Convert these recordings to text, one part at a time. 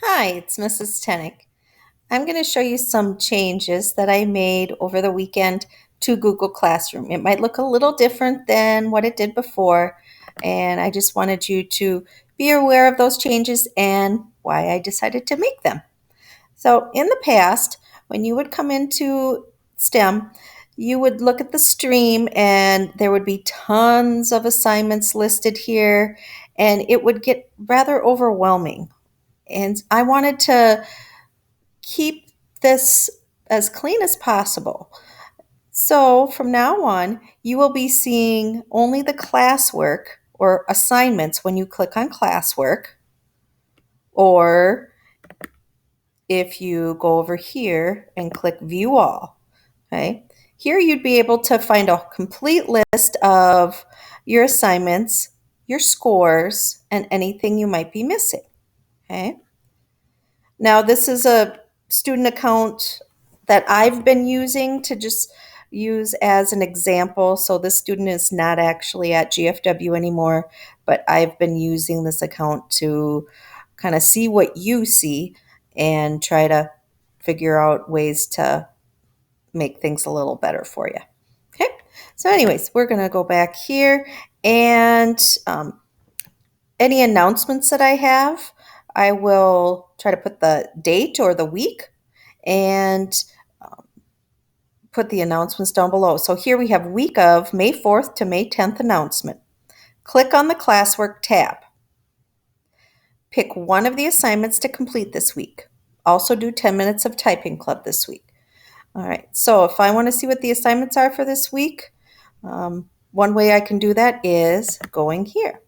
Hi, it's Mrs. Tenick. I'm going to show you some changes that I made over the weekend to Google Classroom. It might look a little different than what it did before, and I just wanted you to be aware of those changes and why I decided to make them. So, in the past, when you would come into STEM, you would look at the stream and there would be tons of assignments listed here, and it would get rather overwhelming. And I wanted to keep this as clean as possible. So from now on, you will be seeing only the classwork or assignments when you click on classwork, or if you go over here and click view all. Okay. Here you'd be able to find a complete list of your assignments, your scores, and anything you might be missing. Okay. Now, this is a student account that I've been using to just use as an example. So this student is not actually at GFW anymore, but I've been using this account to kind of see what you see and try to figure out ways to make things a little better for you. Okay, so anyways, we're going to go back here and any announcements that I have, I will try to put the date or the week and put the announcements down below. So here we have week of May 4th to May 10th announcement. Click on the classwork tab. Pick one of the assignments to complete this week. Also do 10 minutes of typing club this week. All right, so if I want to see what the assignments are for this week, one way I can do that is going here.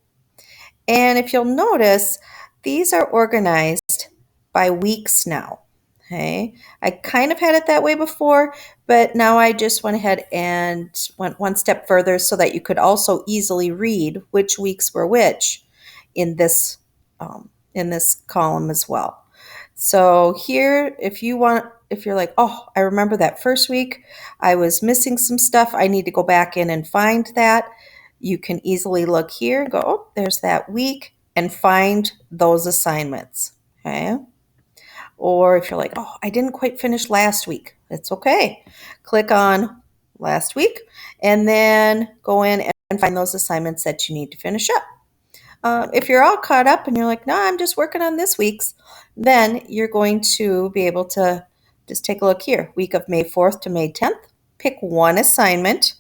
And if you'll notice, these are organized by weeks now. Okay, I kind of had it that way before, but now I just went ahead and went one step further so that you could also easily read which weeks were which in this column as well. So here, if you're like, oh, I remember that first week, I was missing some stuff, I need to go back in and find that. You can easily look here, go, oh, there's that week, and find those assignments. Okay. Or if you're like, oh, I didn't quite finish last week, it's okay. Click on last week and then go in and find those assignments that you need to finish up. If you're all caught up and you're like, no, I'm just working on this week's, then you're going to be able to just take a look here. Week of May 4th to May 10th, pick one assignment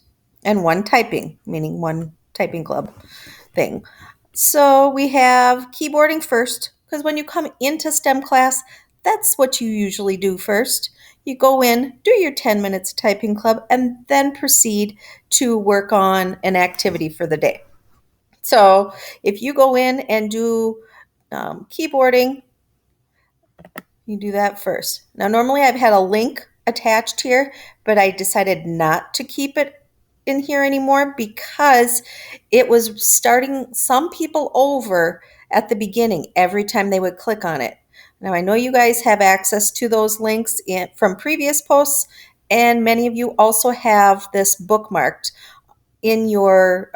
and one typing, meaning one typing club thing. So we have keyboarding first, because when you come into STEM class, that's what you usually do first. You go in, do your 10 minutes typing club, and then proceed to work on an activity for the day. So if you go in and do keyboarding, you do that first. Now, normally I've had a link attached here, but I decided not to keep it in here anymore because it was starting some people over at the beginning every time they would click on it. Now, I know you guys have access to those links from previous posts, and many of you also have this bookmarked in your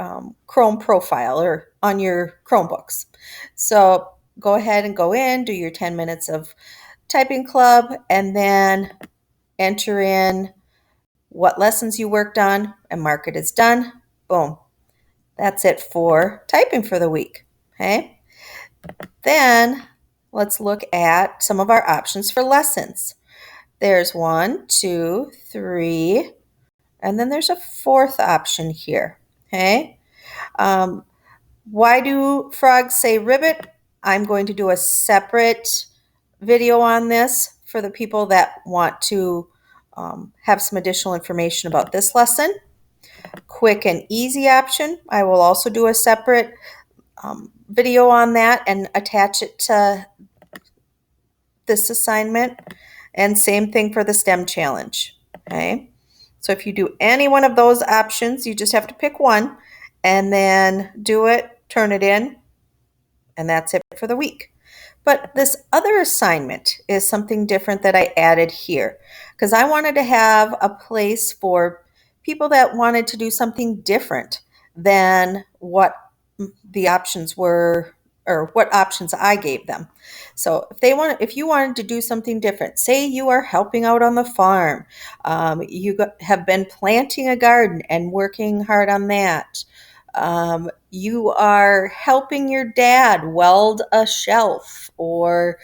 Chrome profile or on your Chromebooks. So go ahead and go in, do your 10 minutes of typing club, and then enter in what lessons you worked on and mark it as done. Boom. That's it for typing for the week. Okay. Then let's look at some of our options for lessons. There's 1, 2, 3, and then there's a fourth option here. Okay. Why do frogs say ribbit? I'm going to do a separate video on this for the people that want to have some additional information about this lesson. Quick and easy option. I will also do a separate video on that and attach it to this assignment. And same thing for the STEM challenge. Okay. So if you do any one of those options, you just have to pick one and then do it, turn it in, and that's it for the week. But this other assignment is something different that I added here because I wanted to have a place for people that wanted to do something different than what the options were or what options I gave them. So if you wanted to do something different, say you are helping out on the farm, have been planting a garden and working hard on that. You are helping your dad weld a shelf or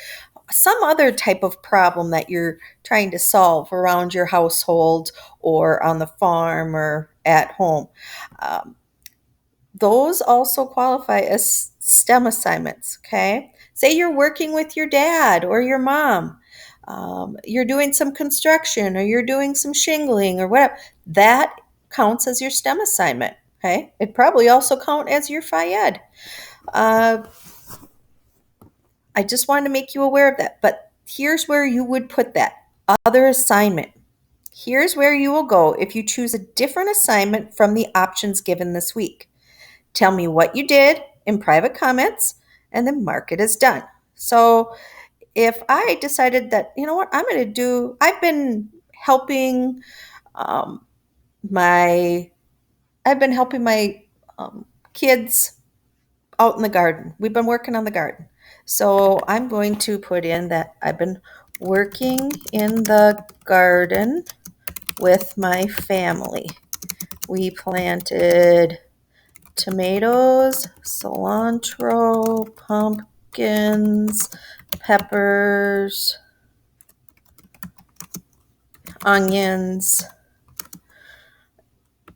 some other type of problem that you're trying to solve around your household or on the farm or at home. Um, those also qualify as STEM assignments, okay? Say you're working with your dad or your mom. You're doing some construction or you're doing some shingling or whatever. That counts as your STEM assignment, okay? It probably also count as your FIED. Uh, I just wanted to make you aware of that. But here's where you would put that other assignment. Here's where you will go if you choose a different assignment from the options given this week. Tell me what you did in private comments and then mark it as done. So if I decided that, you know what, I've been helping um, my, I've been helping my kids out in the garden. We've been working on the garden. So I'm going to put in that I've been working in the garden with my family. We planted tomatoes, cilantro, pumpkins, peppers, onions,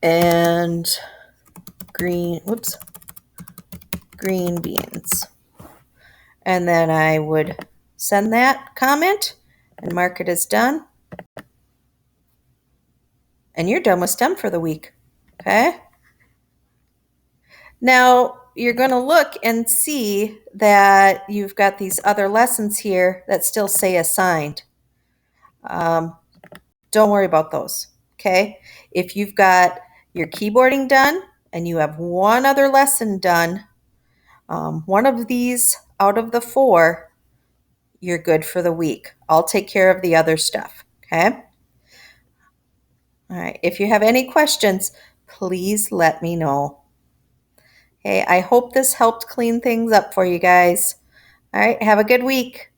and green beans. And then I would send that comment and mark it as done. And you're done with STEM for the week. Okay? Now, you're going to look and see that you've got these other lessons here that still say assigned. Don't worry about those. Okay? If you've got your keyboarding done and you have one other lesson done, one of these out of the 4, you're good for the week. I'll take care of the other stuff. Okay? All right. If you have any questions, please let me know. Hey, I hope this helped clean things up for you guys. All right. Have a good week.